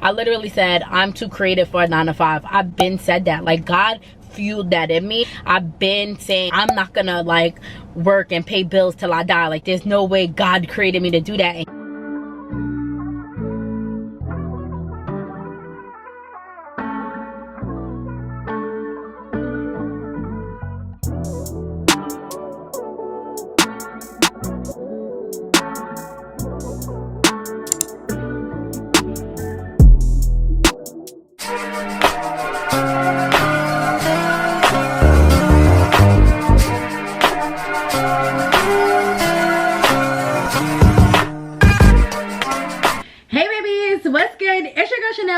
I literally said I'm too creative for a 9-to-5. I've been said that. Like, God fueled that in me. I've been saying I'm not gonna like work and pay bills till I die. Like, there's no way God created me to do that.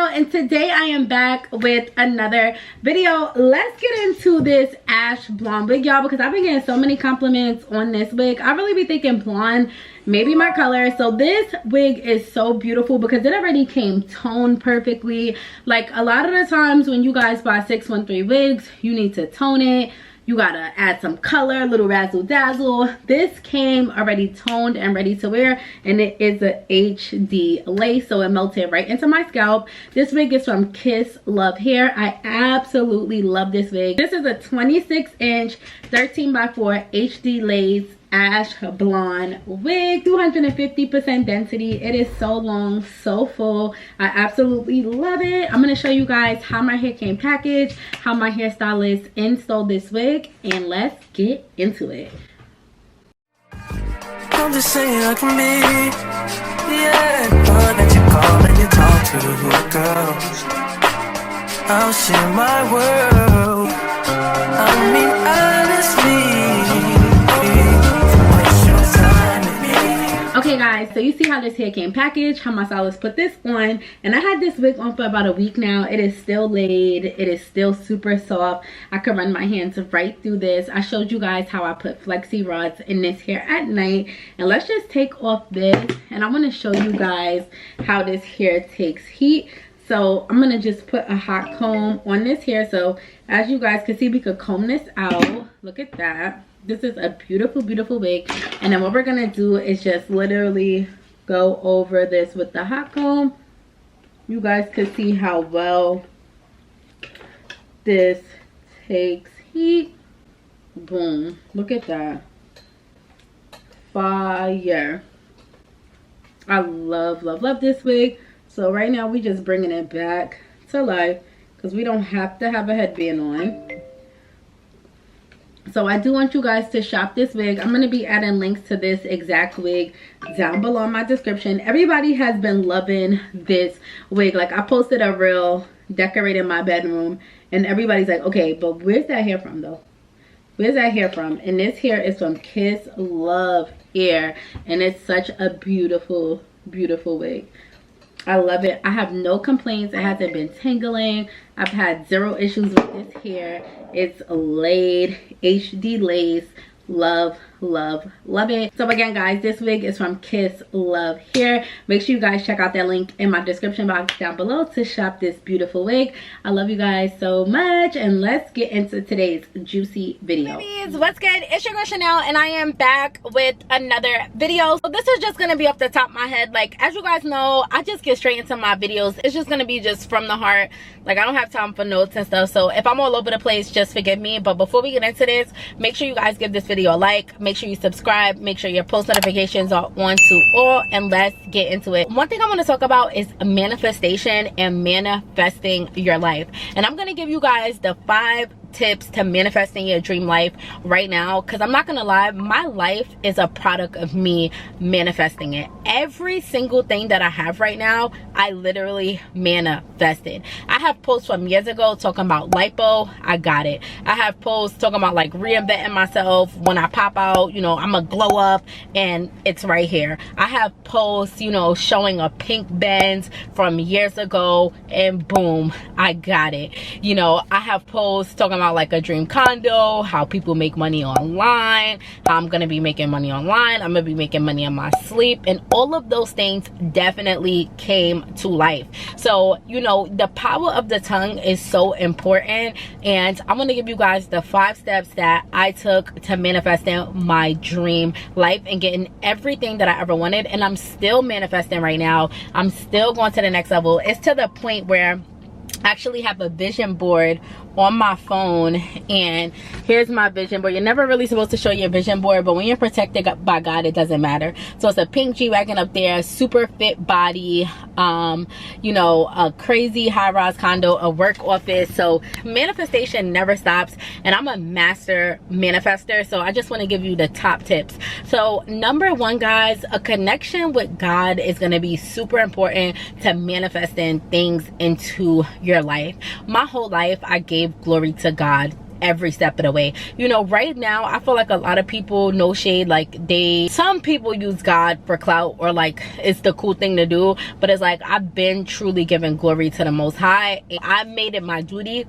And today I am back with another video. Let's get into this ash blonde wig, y'all, because I've been getting so many compliments on this wig. I really be thinking blonde maybe my color. So this wig is so beautiful because it already came toned perfectly. Like, a lot of the times when you guys buy 613 wigs, you need to tone it. You gotta add some color, little razzle dazzle. This came already toned and ready to wear, and it is a HD lace, so it melted right into my scalp. This wig is from Kiss Love Hair. I absolutely love this wig. This is a 26-inch 13x4 HD lace ash blonde wig, 250% density. It is so long, so full. I absolutely love it. I'm going to show you guys how my hair came packaged, how my hairstylist installed this wig, and let's get into it. I'm just saying I can be, yeah, girl that you call and you talk to, girl. I'll share my world. I mean, honestly. Okay guys, so you see how this hair came packaged, how my stylist put this on, and I had this wig on for about a week now. It is still laid, it is still super soft. I could run my hands right through this. I showed you guys how I put flexi rods in this hair at night, and let's just take off this, and I want to show you guys how this hair takes heat. So I'm gonna just put a hot comb on this hair, so as you guys can see, we could comb this out. Look at that. This is a beautiful, beautiful wig. And then what we're gonna do is just literally go over this with the hot comb. You guys can see how well this takes heat. Boom, look at that. Fire. I love, love, love this wig. So right now we just bringing it back to life because we don't have to have a headband on. So I do want you guys to shop this wig. I'm going to be adding links to this exact wig down below in my description. Everybody has been loving this wig. Like, I posted a reel decorating my bedroom and everybody's like, okay, but where's that hair from though? Where's that hair from? And this hair is from Kiss Love Hair, and it's such a beautiful, beautiful wig. I love it. I have no complaints. It hasn't been tangling. I've had zero issues with this hair. It's laid, HD lace. Love, love, love it. So again guys, this wig is from Kiss Love Hair. Make sure you guys check out that link in my description box down below to shop this beautiful wig. I love you guys so much, and let's get into today's juicy video. Babies, what's good? It's your girl Chanel, and I am back with another video. So this is just gonna be off the top of my head. Like, as you guys know, I just get straight into my videos. It's just gonna be just from the heart. Like, I don't have time for notes and stuff, so if I'm all over the place, just forgive me. But before we get into this, make sure you guys give this video a like, make sure you subscribe, make sure your post notifications are on to all, and let's get into it. One thing I want to talk about is manifestation and manifesting your life, and I'm going to give you guys the 5 tips to manifesting your dream life right now, because I'm not gonna lie, my life is a product of me manifesting it. Every single thing that I have right now, I literally manifested. I have posts from years ago talking about lipo, I got it. I have posts talking about like reinventing myself when I pop out, you know, I'm a glow up, and it's right here. I have posts, you know, showing a pink Benz from years ago, and boom, I got it. You know, I have posts talking about about like a dream condo, how people make money online, how I'm gonna be making money online, I'm gonna be making money in my sleep, and all of those things definitely came to life. So, you know, the power of the tongue is so important, and I'm gonna give you guys the 5 steps that I took to manifesting my dream life and getting everything that I ever wanted. And I'm still manifesting right now. I'm still going to the next level. It's to the point where I actually have a vision board on my phone, and here's my vision board. You're never really supposed to show your vision board, but when you're protected by God, it doesn't matter. So it's a pink G-Wagon up there, super fit body, you know, a crazy high-rise condo, a work office. So manifestation never stops, and I'm a master manifester, so I just want to give you the top tips. So number 1, guys, a connection with God is going to be super important to manifesting things into your life. My whole life I gave glory to God every step of the way. You know, right now I feel like a lot of people, no shade, like some people use God for clout, or like it's the cool thing to do, but it's like I've been truly giving glory to the Most High. I made it my duty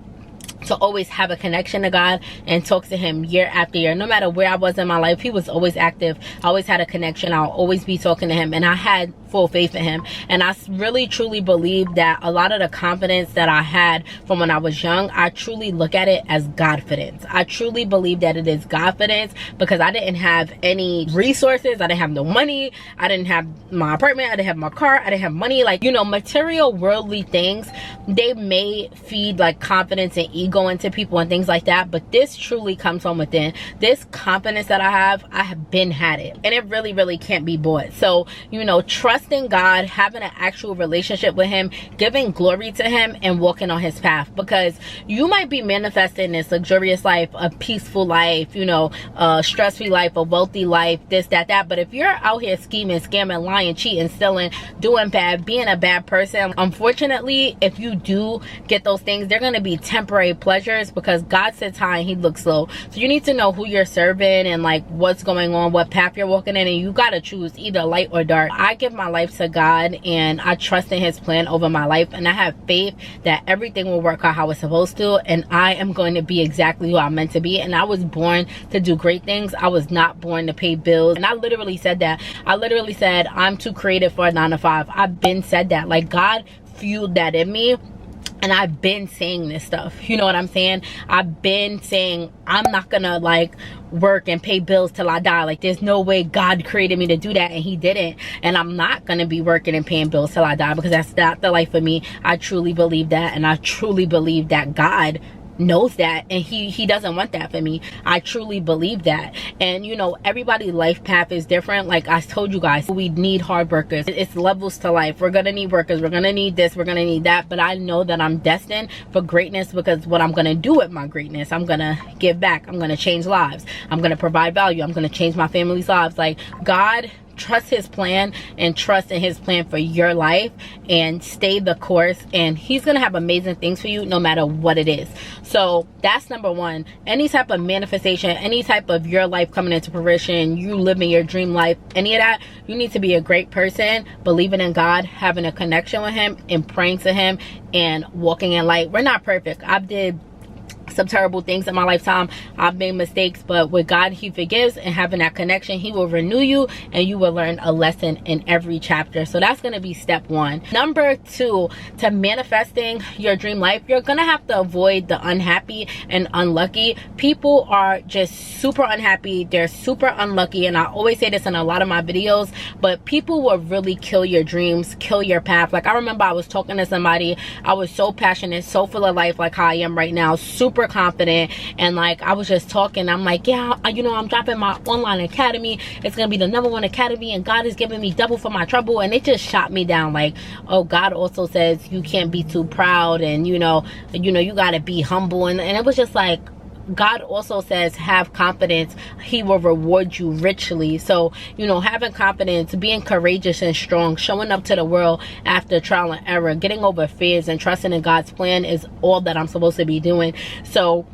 to always have a connection to God and talk to him year after year. No matter where I was in my life, he was always active. I always had a connection. I'll always be talking to him, and I had full faith in him. And I really truly believe that a lot of the confidence that I had from when I was young, I truly look at it as Godfidence. I truly believe that it is Godfidence, because I didn't have any resources. I didn't have no money. I didn't have my apartment. I didn't have my car. I didn't have money. Like, you know, material worldly things, they may feed like confidence and ego into people and things like that, but this truly comes from within. This confidence that I have been had it, and it really can't be bought. So, you know, trusting God, having an actual relationship with him, giving glory to him, and walking on his path, because you might be manifesting this luxurious life, a peaceful life, you know, a stress-free life, a wealthy life, this, that, but if you're out here scheming, scamming, lying, cheating, stealing, doing bad, being a bad person, unfortunately, if you do get those things, they're going to be temporary pleasures, because God sits high and he looks low. So you need to know who you're serving and like what's going on, what path you're walking in, and you got to choose either light or dark. I give my life to God, and I trust in his plan over my life, and I have faith that everything will work out how it's supposed to, and I am going to be exactly who I'm meant to be. And I was born to do great things. I was not born to pay bills. And I literally said that. I literally said I'm too creative for a 9-to-5. I've been said that. Like, God fueled that in me, and I've been saying this stuff. You know what I'm saying? I've been saying I'm not gonna like work and pay bills till I die. Like, there's no way God created me to do that, and he didn't. And I'm not gonna be working and paying bills till I die, because that's not the life for me. I truly believe that, and I truly believe that God knows that, and he doesn't want that for me. I truly believe that. And you know, everybody's life path is different. Like I told you guys, we need hard workers. It's levels to life. We're gonna need workers, we're gonna need this, we're gonna need that, but I know that I'm destined for greatness, because what I'm gonna do with my greatness, I'm gonna give back, I'm gonna change lives, I'm gonna provide value, I'm gonna change my family's lives. Like, God, trust his plan, and trust in his plan for your life, and stay the course, and he's gonna have amazing things for you no matter what it is. So that's number 1. Any type of manifestation, any type of your life coming into fruition, you living your dream life, any of that, you need to be a great person, believing in God, having a connection with him, and praying to him, and walking in light. We're not perfect. I did some terrible things in my lifetime. I've made mistakes, but with God, he forgives, and having that connection, he will renew you, and you will learn a lesson in every chapter. So that's going to be step 1. Number 2, to manifesting your dream life, you're going to have to avoid the unhappy and unlucky. People are just super unhappy, they're super unlucky, and I always say this in a lot of my videos, but people will really kill your dreams, kill your path. Like, I remember I was talking to somebody, I was so passionate, so full of life, like how I am right now, super confident, and like I was just talking, I'm like, yeah, you know, I'm dropping my online academy, it's gonna be the #1 academy, and God is giving me double for my trouble. And it just shot me down. Like, oh, God also says you can't be too proud, and you know you gotta be humble, and it was just like, God also says have confidence, he will reward you richly. So, you know, having confidence, being courageous and strong, showing up to the world after trial and error, getting over fears, and trusting in God's plan is all that I'm supposed to be doing. So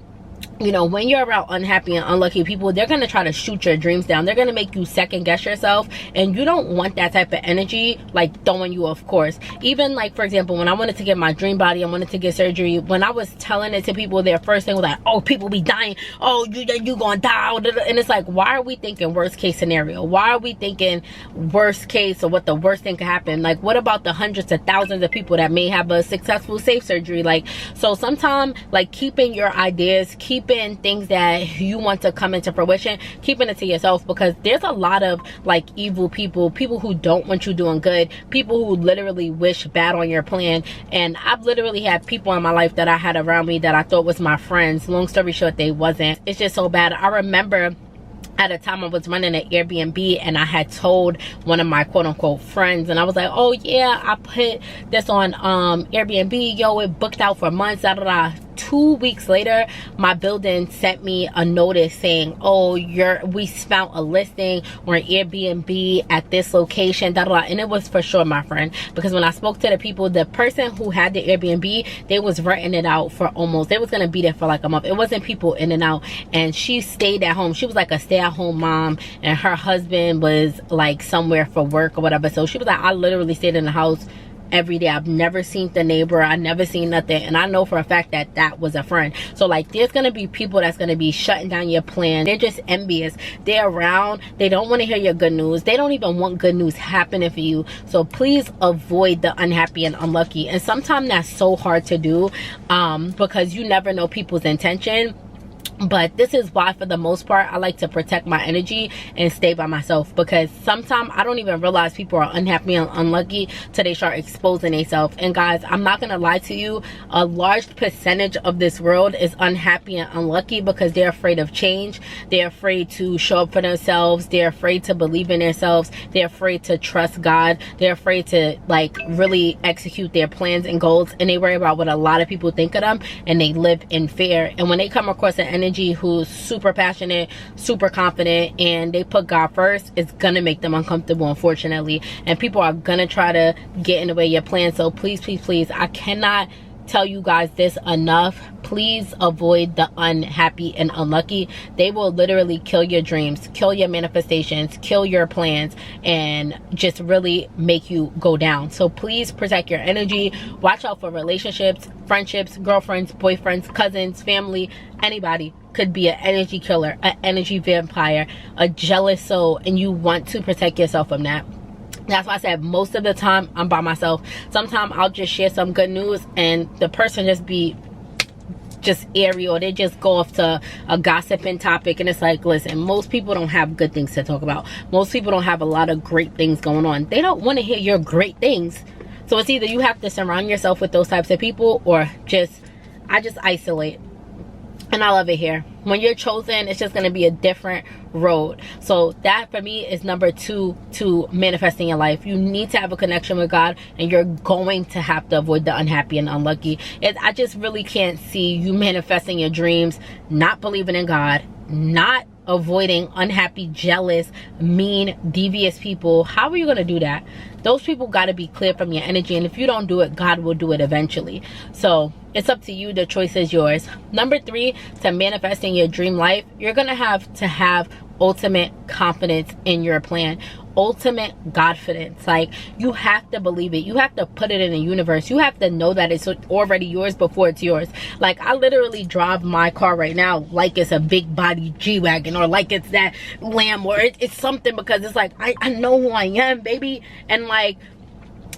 you know, when you're around unhappy and unlucky people, they're going to try to shoot your dreams down. They're going to make you second guess yourself, and you don't want that type of energy like throwing you off course. Even like, for example, when I wanted to get my dream body, I wanted to get surgery, when I was telling it to people, their first thing was like, oh, people be dying, oh, you gonna die, and it's like, why are we thinking worst case scenario? Why are we thinking worst case, or what the worst thing could happen? Like, what about the hundreds of thousands of people that may have a successful safe surgery? Like, so sometimes, like, keeping your ideas, keeping things that you want to come into fruition, keeping it to yourself, because there's a lot of like evil people who don't want you doing good, people who literally wish bad on your plan. And I've literally had people in my life that I had around me that I thought was my friends. Long story short, they wasn't. It's just so bad. I remember at a time I was running an Airbnb, and I had told one of my quote-unquote friends, and I was like, oh yeah, I put this on Airbnb, yo, it booked out for months, da da da. 2 weeks later, my building sent me a notice saying, oh, we found a listing or an Airbnb at this location, da da da. And it was for sure my friend, because when I spoke to the people, the person who had the Airbnb, they was renting it out for almost, they was gonna be there for like a month. It wasn't people in and out, and she stayed at home. She was like a stay-at-home mom, and her husband was like somewhere for work or whatever. So she was like, I literally stayed in the house every day. I've never seen the neighbor, I never seen nothing, and I know for a fact that that was a friend. So like, there's gonna be people that's gonna be shutting down your plan. They're just envious. They're around, they don't want to hear your good news, they don't even want good news happening for you. So please avoid the unhappy and unlucky. And sometimes that's so hard to do, because you never know people's intention. But this is why, for the most part, I like to protect my energy and stay by myself, because sometimes I don't even realize people are unhappy and unlucky till they start exposing themselves. And guys, I'm not gonna lie to you, a large percentage of this world is unhappy and unlucky because they're afraid of change. They're afraid to show up for themselves. They're afraid to believe in themselves. They're afraid to trust God. They're afraid to like really execute their plans and goals, and they worry about what a lot of people think of them, and they live in fear. And when they come across an energy who's super passionate, super confident, and they put God first, it's gonna make them uncomfortable, unfortunately. And people are gonna try to get in the way of your plan. So please, please, please, I cannot tell you guys this enough. Please avoid the unhappy and unlucky. They will literally kill your dreams, kill your manifestations, kill your plans, and just really make you go down. So please protect your energy. Watch out for relationships, friendships, girlfriends, boyfriends, cousins, family. Anybody could be an energy killer, an energy vampire, a jealous soul, and you want to protect yourself from that. That's why I said most of the time I'm by myself. Sometimes I'll just share some good news and the person just be just airy, or they just go off to a gossiping topic, and it's like, listen, most people don't have good things to talk about. Most people don't have a lot of great things going on. They don't want to hear your great things. So it's either you have to surround yourself with those types of people, or I just isolate. And I love it here. When you're chosen, it's just going to be a different road. So that for me is number 2 to manifesting your life. You need to have a connection with God, and you're going to have to avoid the unhappy and unlucky. I just really can't see you manifesting your dreams, not believing in God, not avoiding unhappy, jealous, mean, devious people. How are you going to do that? Those people got to be clear from your energy, and if you don't do it, God will do it eventually. So it's up to you. The choice is yours. Number 3, to manifesting your dream life, you're going to have ultimate confidence in your plan, ultimate Godfidence. Like, you have to believe it. You have to put it in the universe. You have to know that it's already yours before it's yours. Like, I literally drive my car right now like it's a big body G-Wagon, or like it's that Lamb, or it's something, because it's like, I know who I am, baby. And like,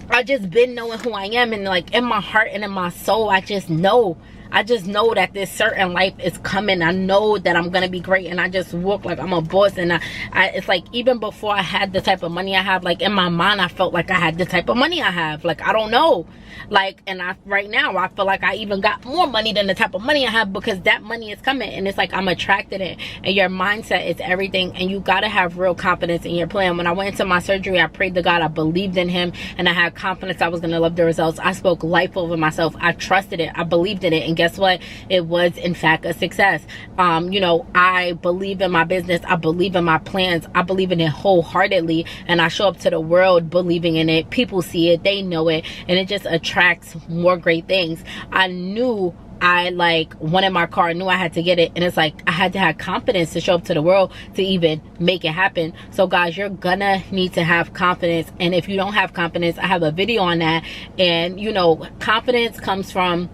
I just been knowing who I am, and like in my heart and in my soul, I just know that this certain life is coming. I know that I'm gonna be great, and I just walk like I'm a boss. And it's like, even before I had the type of money I have, like in my mind I felt like I had the type of money I have. Like, I don't know, like, and right now I feel like I even got more money than the type of money I have, because that money is coming, and it's like I'm attracted it. And your mindset is everything, and you gotta have real confidence in your plan. When I went into my surgery, I prayed to God, I believed in him, and I had confidence I was gonna love the results. I spoke life over myself. I trusted it, I believed in it, and guess what? It was in fact a success. You know, I believe in my business, I believe in my plans, I believe in it wholeheartedly, and I show up to the world believing in it. People see it, they know it, and it just attracts more great things. I knew I like wanted my car, knew I had to get it, and it's like I had to have confidence to show up to the world to even make it happen. So guys, you're gonna need to have confidence, and if you don't have confidence, I have a video on that. And you know, confidence comes from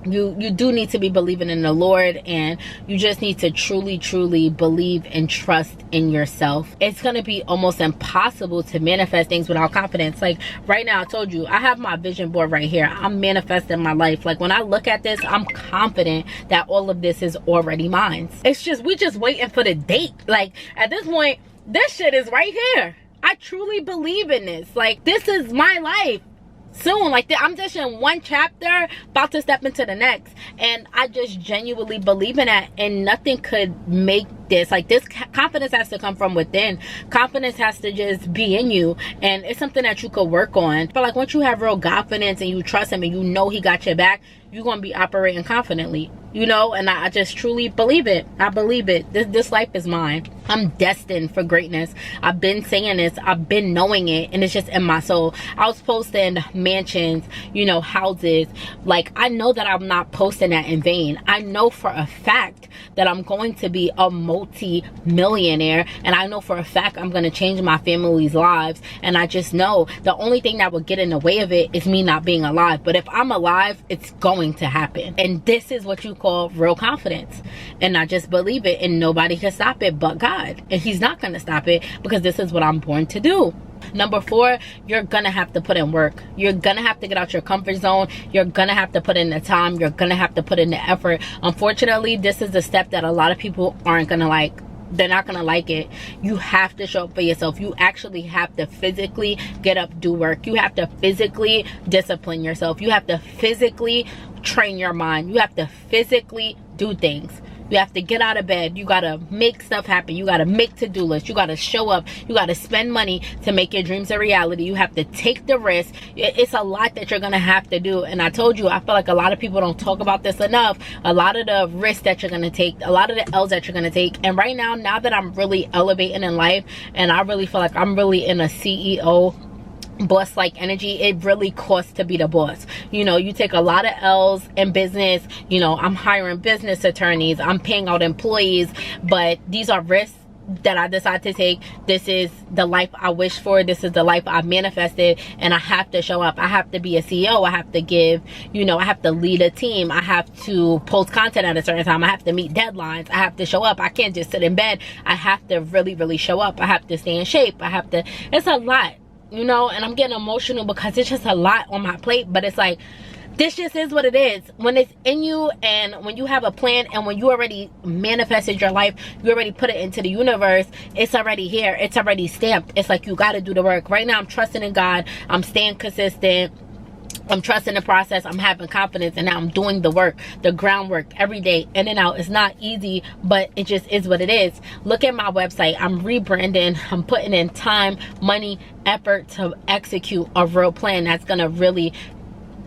you do need to be believing in the Lord, and you just need to truly believe and trust in yourself. It's going to be almost impossible to manifest things without confidence. Like right now, I told you, I have my vision board right here. I'm manifesting my life. Like when I look at this, I'm confident that all of this is already mine. It's just, we just waiting for the date. Like at this point, this shit is right here. I truly believe in this. Like this is my life. Soon, like I'm just in one chapter, about to step into the next, and I just genuinely believe in that, and nothing could make this. Like this confidence has to come from within. Confidence has to just be in you, and it's something that you could work on. But like once you have real confidence and you trust him and you know he got your back, you're gonna be operating confidently, you know. And I just truly believe it. I believe it. This life is mine. I'm destined for greatness. I've been saying this, I've been knowing it, and it's just in my soul. I was posting mansions, you know, houses. Like I know that I'm not posting that in vain. I know for a fact that I'm going to be a multi-millionaire, and I know for a fact I'm going to change my family's lives. And I just know the only thing that would get in the way of it is me not being alive. But if I'm alive, it's going to happen. And this is what you call real confidence. And I just believe it, and nobody can stop it but God. And he's not going to stop it, because this is what I'm born to do. Number 4, you're gonna have to put in work. You're gonna have to get out your comfort zone. You're gonna have to put in the time. You're gonna have to put in the effort. Unfortunately, this is the step that a lot of people aren't gonna like. They're not gonna like it. You have to show up for yourself. You actually have to physically get up, do work. You have to physically discipline yourself. You have to physically train your mind. You have to physically do things. You have to get out of bed. You gotta make stuff happen. You gotta make to-do lists. You gotta show up. You gotta spend money to make your dreams a reality. You have to take the risk. It's a lot that you're gonna have to do. And I told you, I feel like a lot of people don't talk about this enough. A lot of the risks that you're gonna take, a lot of the L's that you're gonna take. And right now that I'm really elevating in life, and I really feel like I'm really in a CEO boss like energy, it really costs to be the boss. You know, you take a lot of L's in business. You know, I'm hiring business attorneys, I'm paying out employees, but these are risks that I decided to take. This is the life I wish for. This is the life I've manifested, and I have to show up. I have to be a CEO. I have to give, you know, I have to lead a team. I have to post content at a certain time. I have to meet deadlines. I have to show up. I can't just sit in bed. I have to really show up. I have to stay in shape. I have to, it's a lot, you know. And I'm getting emotional because it's just a lot on my plate. But it's like, this just is what it is. When it's in you, and when you have a plan, and when you already manifested your life, you already put it into the universe, it's already here, it's already stamped. It's like you got to do the work. Right now I'm trusting in God. I'm staying consistent. I'm trusting the process. I'm having confidence, and now I'm doing the work, the groundwork every day, in and out. It's not easy, but it just is what it is. Look at my website. I'm rebranding. I'm putting in time, money, effort to execute a real plan that's gonna really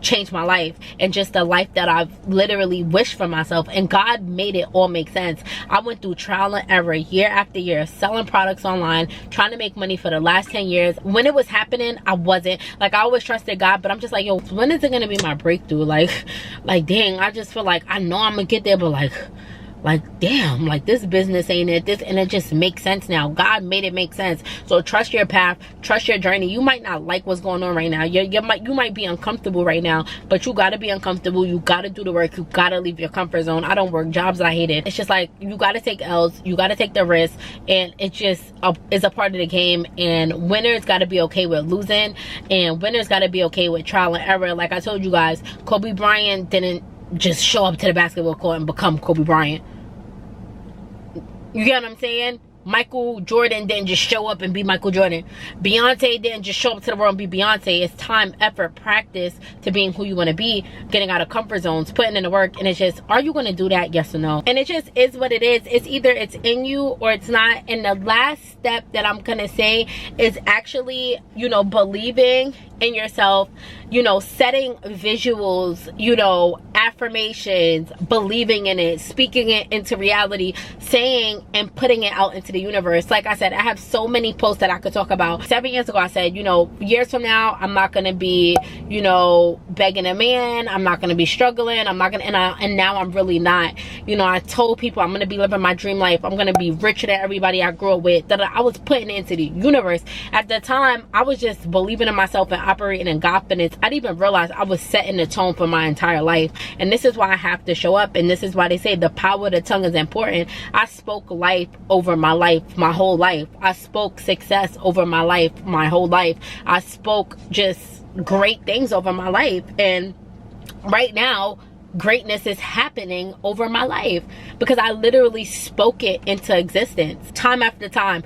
change my life, and just the life that I've literally wished for myself. And God made it all make sense. I went through trial and error year after year, selling products online, trying to make money for the last 10 years. When it was happening, I wasn't. Like, I always trusted God, but I'm just like, yo, when is it gonna be my breakthrough? Like dang, I just feel like I know I'm gonna get there, but like damn, like this business ain't it, this, and it just makes sense now. God made it make sense. So trust your path, trust your journey. You might not like what's going on right now. You might be uncomfortable right now, but you gotta be uncomfortable. You gotta do the work. You gotta leave your comfort zone. I don't work jobs I hated. It's just like, you gotta take L's, you gotta take the risk, and it just is a part of the game. And winners gotta be okay with losing, and winners gotta be okay with trial and error. Like I told you guys, Kobe Bryant didn't just show up to the basketball court and become Kobe Bryant. You get what I'm saying? Michael Jordan didn't just show up and be Michael Jordan. Beyonce didn't just show up to the world and be Beyonce. It's time, effort, practice to being who you want to be, getting out of comfort zones, putting in the work. And it's just, are you going to do that? Yes or no? And it just is what it is. It's either it's in you or it's not. And the last step that I'm going to say is actually, you know, believing in yourself you know, setting visuals, you know, affirmations, believing in it, speaking it into reality, saying and putting it out into the universe. Like I said, I have so many posts that I could talk about. 7 years ago, I said, you know, years from now, I'm not gonna be, you know, begging a man. I'm not gonna be struggling. I'm not gonna, and now I'm really not. You know, I told people I'm gonna be living my dream life. I'm gonna be richer than everybody I grew up with. That I was putting it into the universe. At the time, I was just believing in myself and operating in confidence. I didn't even realize I was setting the tone for my entire life. And this is why I have to show up. And this is why they say the power of the tongue is important. I spoke life over my life, my whole life. I spoke success over my life, my whole life. I spoke just great things over my life. And right now, greatness is happening over my life because I literally spoke it into existence time after time.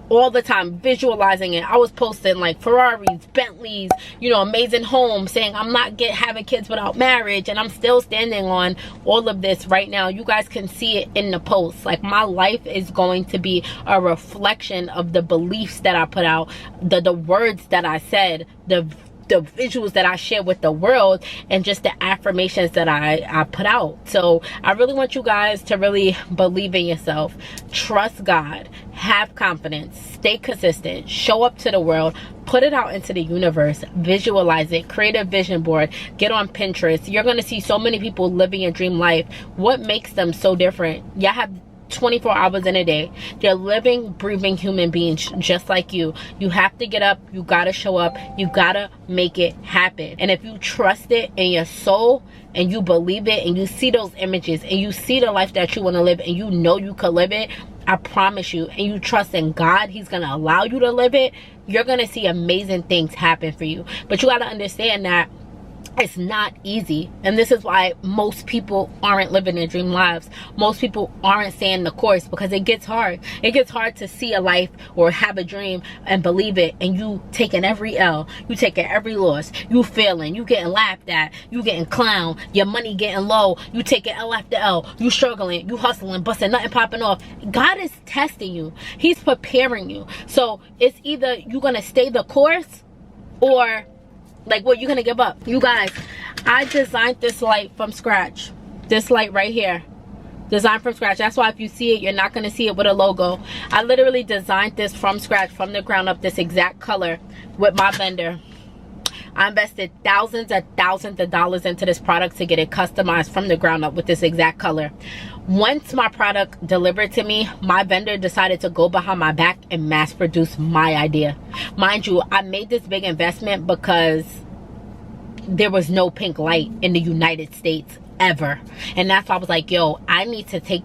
All the time, visualizing it. I was posting like Ferraris, Bentleys, you know, amazing homes, saying I'm not having kids without marriage, and I'm still standing on all of this right now. You guys can see it in the posts. Like, my life is going to be a reflection of the beliefs that I put out, the words that I said, the visuals that I share with the world, and just the affirmations that I put out. So I really want you guys to really believe in yourself, trust God, have confidence, stay consistent, show up to the world, put it out into the universe, visualize it, create a vision board, get on Pinterest. You're going to see so many people living a dream life. What makes them so different? Y'all have 24 hours in a day. They're living, breathing human beings just like you. You have to get up. You gotta show up. You gotta make it happen. And if you trust it in your soul and you believe it and you see those images and you see the life that you want to live and you know you could live it, I promise you, and you trust in God, He's gonna allow you to live it, you're gonna see amazing things happen for you. But you gotta understand that it's not easy, and this is why most people aren't living their dream lives. Most people aren't staying the course because it gets hard. It gets hard to see a life or have a dream and believe it, and you taking every L, you taking every loss, you failing, you getting laughed at, you getting clowned, your money getting low, you taking L after L, you struggling, you hustling, busting, nothing popping off. God is testing you. He's preparing you. So it's either you're gonna stay the course, or like, what, you're gonna give up. You guys, I designed this light from scratch. This light right here, designed from scratch. That's why if you see it, you're not gonna see it with a logo. I literally designed this from scratch, from the ground up, this exact color with my vendor. I invested thousands of dollars into this product to get it customized from the ground up with this exact color. Once my product delivered to me, my vendor decided to go behind my back and mass produce my idea. Mind you, I made this big investment because there was no pink light in the United States ever. And that's why I was like, yo, I need to take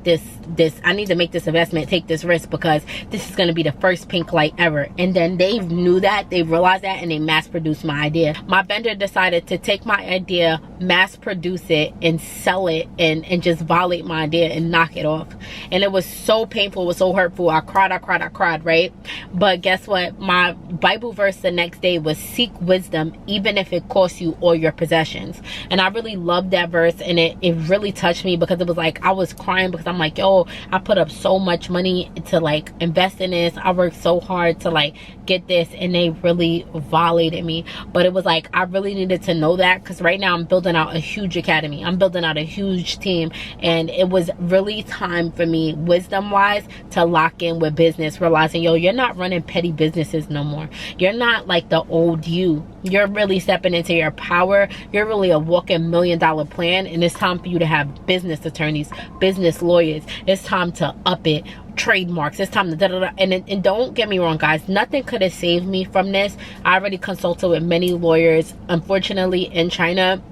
I need to make this investment, take this risk, because this is going to be the first pink light ever. And then they knew that, they realized that, and they mass produced my idea. My vendor decided to take my idea, mass produce it, and sell it, and just violate my idea and knock it off. And it was so painful, it was so hurtful. I cried, right? But guess what? My Bible verse the next day was, seek wisdom even if it costs you all your possessions. And I really loved that verse, and it really touched me, because it was like, I was crying because I'm like, yo, I put up so much money to like invest in this. I worked so hard to like get this, and they really violated me. But it was like, I really needed to know that, because right now I'm building out a huge academy. I'm building out a huge team, and it was really time for me, wisdom wise, to lock in with business, realizing, yo, you're not running petty businesses no more. You're not like the old you. You're really stepping into your power. You're really a walking $1 million plan, and it's time for you to have business attorneys, business lawyers. It's time to up it, trademarks. It's time to da-da-da. And don't get me wrong, guys, nothing could have saved me from this. I already consulted with many lawyers. Unfortunately, in China,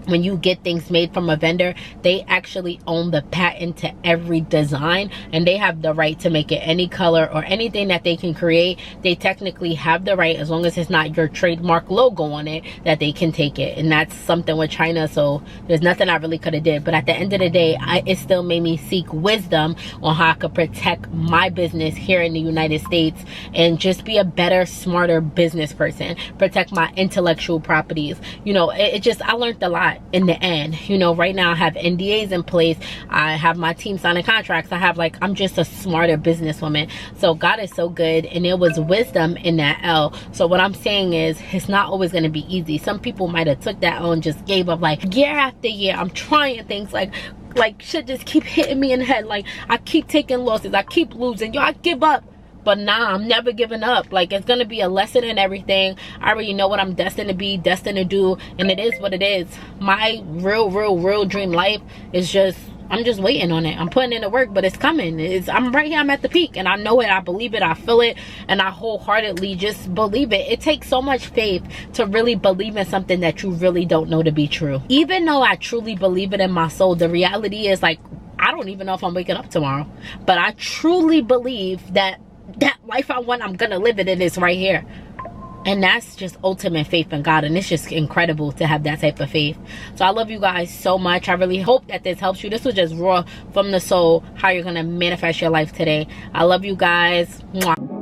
when you get things made from a vendor, they actually own the patent to every design, and they have the right to make it any color or anything that they can create. They technically have the right, as long as it's not your trademark logo on it, that they can take it. And that's something with China, so there's nothing I really could have did. But at the end of the day, it still made me seek wisdom on how I could protect my business here in the United States and just be a better, smarter business person, protect my intellectual properties. You know, I learned a lot. not in the end. You know, right now I have NDAs in place, I have my team signing contracts, I'm just a smarter businesswoman. So God is so good, and there was wisdom in that L. So what I'm saying is, it's not always going to be easy. Some people might have took that L and just gave up, like, year after year I'm trying things, like shit just keep hitting me in the head, like I keep taking losses, I keep losing, yo, I give up. But nah, I'm never giving up. Like, it's gonna be a lesson in everything. I already know what I'm destined to be, destined to do, and it is what it is. My real dream life is just, I'm just waiting on it. I'm putting in the work, but it's coming. I'm right here, I'm at the peak, and I know it, I believe it, I feel it, and I wholeheartedly just believe it. It takes so much faith to really believe in something that you really don't know to be true. Even though I truly believe it in my soul, the reality is, like, I don't even know if I'm waking up tomorrow, but I truly believe that life I want, I'm gonna live it, and it's right here. And that's just ultimate faith in God, and it's just incredible to have that type of faith. So I love you guys so much. I really hope that this helps you. This was just raw from the soul, how you're gonna manifest your life today. I love you guys. Mwah.